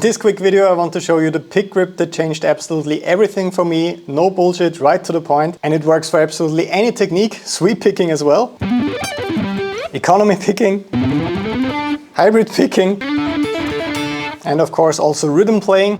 this quick video I want to show you the pick grip that changed absolutely everything for me. No bullshit, right to the point, and it works for absolutely any technique, sweep picking as well, economy picking, hybrid picking, and of course also rhythm playing.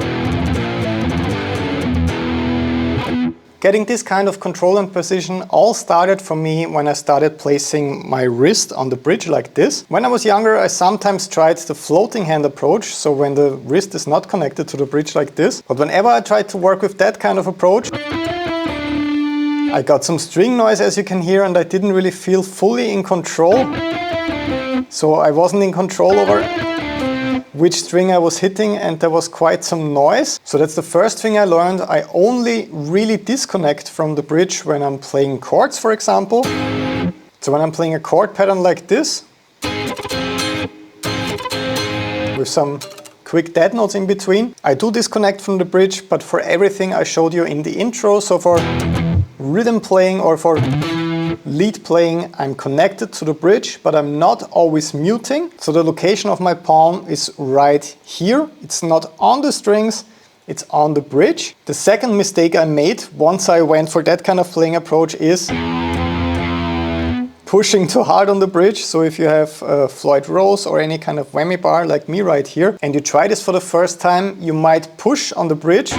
Getting this kind of control and precision all started for me when I started placing my wrist on the bridge like this. When I was younger, I sometimes tried the floating hand approach, so when the wrist is not connected to the bridge like this. But whenever I tried to work with that kind of approach, I got some string noise, as you can hear, and I didn't really feel fully in control. So I wasn't in control over which string I was hitting, and there was quite some noise. So that's the first thing I learned. I only really disconnect from the bridge when I'm playing chords, for example. So when I'm playing a chord pattern like this, with some quick dead notes in between, I do disconnect from the bridge, but for everything I showed you in the intro, so for rhythm playing or for lead playing, I'm connected to the bridge, but I'm not always muting. So the location of my palm is right here. It's not on the strings, it's on the bridge. The second mistake I made once I went for that kind of playing approach is pushing too hard on the bridge. So if you have Floyd Rose or any kind of whammy bar like me right here, and you try this for the first time, you might push on the bridge,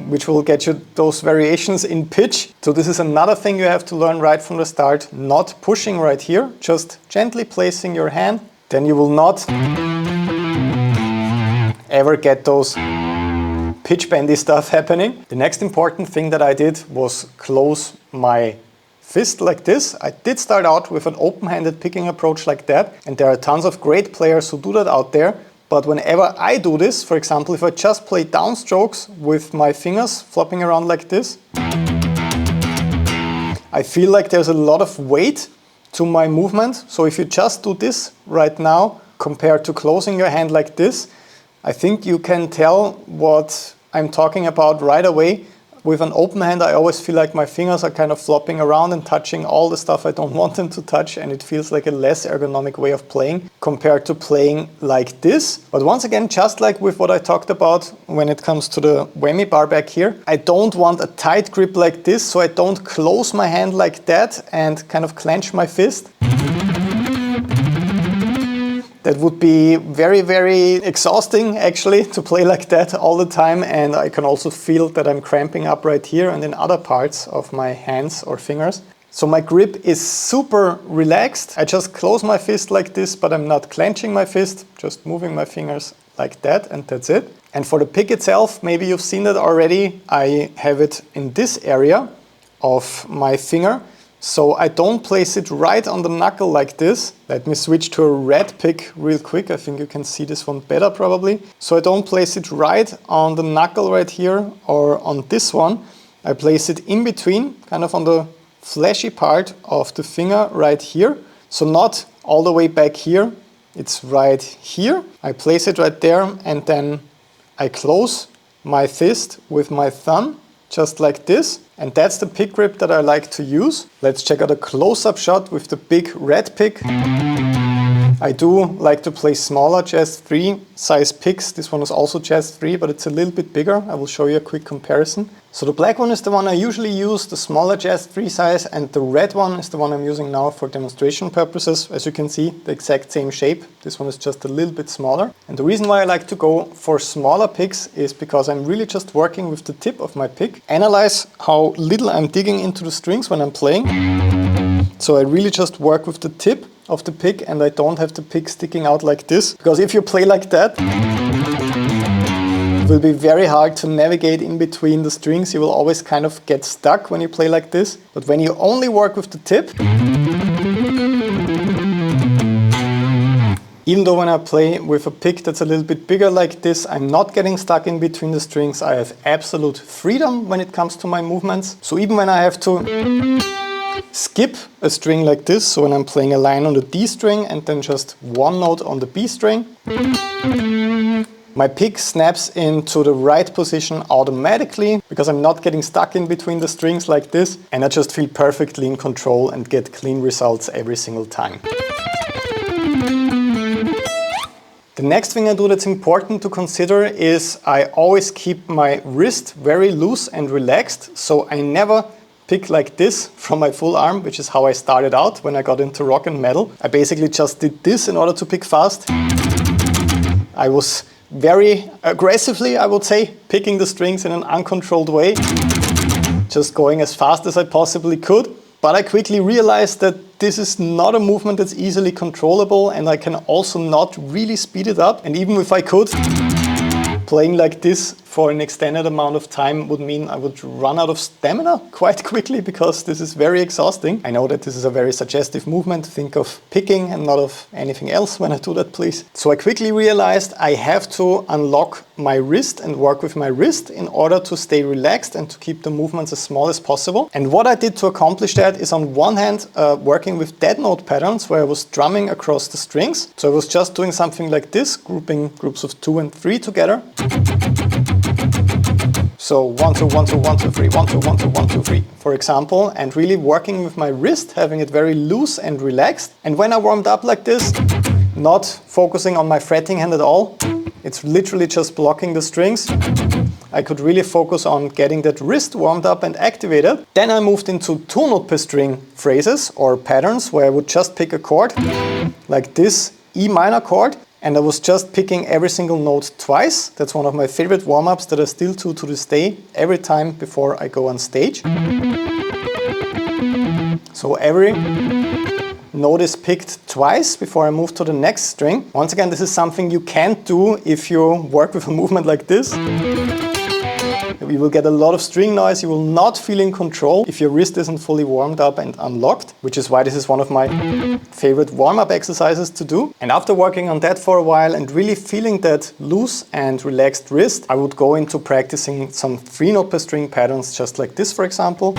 which will get you those variations in pitch. So this is another thing you have to learn right from the start, not pushing right here, just gently placing your hand. Then you will not ever get those pitch bendy stuff happening. The next important thing that I did was close my fist like this. I did start out with an open-handed picking approach like that, and there are tons of great players who do that out there. But whenever I do this, for example, if I just play downstrokes with my fingers flopping around like this, I feel like there's a lot of weight to my movement. So if you just do this right now, compared to closing your hand like this, I think you can tell what I'm talking about right away. With an open hand, I always feel like my fingers are kind of flopping around and touching all the stuff I don't want them to touch, and it feels like a less ergonomic way of playing compared to playing like this. But once again, just like with what I talked about when it comes to the whammy bar back here, I don't want a tight grip like this, so I don't close my hand like that and kind of clench my fist. That would be very, very exhausting actually to play like that all the time, and I can also feel that I'm cramping up right here and in other parts of my hands or fingers. So my grip is super relaxed. I just close my fist like this, but I'm not clenching my fist, just moving my fingers like that, and that's it. And for the pick itself, maybe you've seen that already, I have it in this area of my finger. So I don't place it right on the knuckle like this. Let me switch to a red pick real quick. I think you can see this one better probably. So I don't place it right on the knuckle right here or on this one. I place it in between, kind of on the fleshy part of the finger right here. So not all the way back here, it's right here. I place it right there, and then I close my fist with my thumb, just like this. And that's the pick grip that I like to use. Let's check out a close-up shot with the big red pick. I do like to play smaller Jazz 3 size picks. This one is also Jazz 3, but it's a little bit bigger. I will show you a quick comparison. So the black one is the one I usually use, the smaller Jazz 3 size, and the red one is the one I'm using now for demonstration purposes. As you can see, the exact same shape. This one is just a little bit smaller. And the reason why I like to go for smaller picks is because I'm really just working with the tip of my pick. Analyze how little I'm digging into the strings when I'm playing. So I really just work with the tip of the pick, and I don't have the pick sticking out like this. Because if you play like that, it will be very hard to navigate in between the strings. You will always kind of get stuck when you play like this. But when you only work with the tip, even though when I play with a pick that's a little bit bigger like this, I'm not getting stuck in between the strings. I have absolute freedom when it comes to my movements. So even when I have to skip a string like this, so when I'm playing a line on the D string and then just one note on the B string, my pick snaps into the right position automatically because I'm not getting stuck in between the strings like this, and I just feel perfectly in control and get clean results every single time. The next thing I do that's important to consider is I always keep my wrist very loose and relaxed, so I never pick like this from my full arm, which is how I started out when I got into rock and metal. I basically just did this in order to pick fast. I was very aggressively, I would say, picking the strings in an uncontrolled way, just going as fast as I possibly could. But I quickly realized that this is not a movement that's easily controllable, and I can also not really speed it up. And even if I could, playing like this for an extended amount of time would mean I would run out of stamina quite quickly, because this is very exhausting. I know that this is a very suggestive movement. Think of picking and not of anything else when I do that, please. So I quickly realized I have to unlock my wrist and work with my wrist in order to stay relaxed and to keep the movements as small as possible. And what I did to accomplish that is, on one hand, working with dead note patterns where I was drumming across the strings. So I was just doing something like this, grouping groups of 2 and 3 together. So 1, 2, 1, 2, 1, 2, 3, 1, 2, 1, 2, 1, 2, 3, for example, and really working with my wrist, having it very loose and relaxed. And when I warmed up like this, not focusing on my fretting hand at all, it's literally just blocking the strings. I could really focus on getting that wrist warmed up and activated. Then I moved into 2-note per string phrases or patterns where I would just pick a chord, like this E minor chord, and I was just picking every single note twice. That's one of my favorite warm-ups that I still do to this day, every time before I go on stage. So every note is picked twice before I move to the next string. Once again, this is something you can't do if you work with a movement like this. You will get a lot of string noise, you will not feel in control if your wrist isn't fully warmed up and unlocked, which is why this is one of my favorite warm-up exercises to do. And after working on that for a while and really feeling that loose and relaxed wrist, I would go into practicing some 3-note per string patterns, just like this, for example.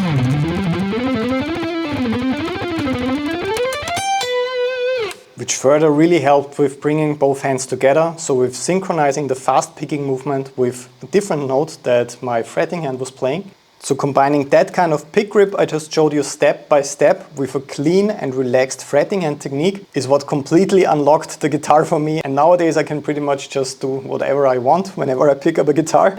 Which further really helped with bringing both hands together, so with synchronizing the fast picking movement with a different note that my fretting hand was playing. So combining that kind of pick grip I just showed you step by step with a clean and relaxed fretting hand technique is what completely unlocked the guitar for me, and nowadays I can pretty much just do whatever I want whenever I pick up a guitar.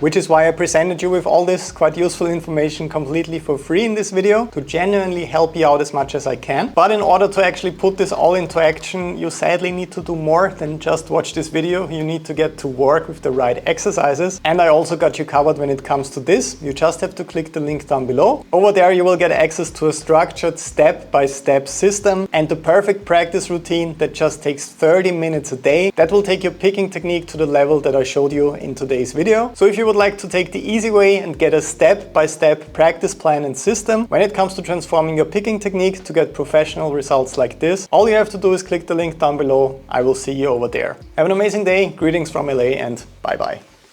Which is why I presented you with all this quite useful information completely for free in this video, to genuinely help you out as much as I can. But in order to actually put this all into action, you sadly need to do more than just watch this video. You need to get to work with the right exercises. And I also got you covered when it comes to this. You just have to click the link down below. Over there you will get access to a structured step-by-step system and the perfect practice routine that just takes 30 minutes a day. That will take your picking technique to the level that I showed you in today's video. So if you would like to take the easy way and get a step-by-step practice plan and system when it comes to transforming your picking technique to get professional results like this, all you have to do is click the link down below. I will see you over there. Have an amazing day, greetings from LA, and bye bye.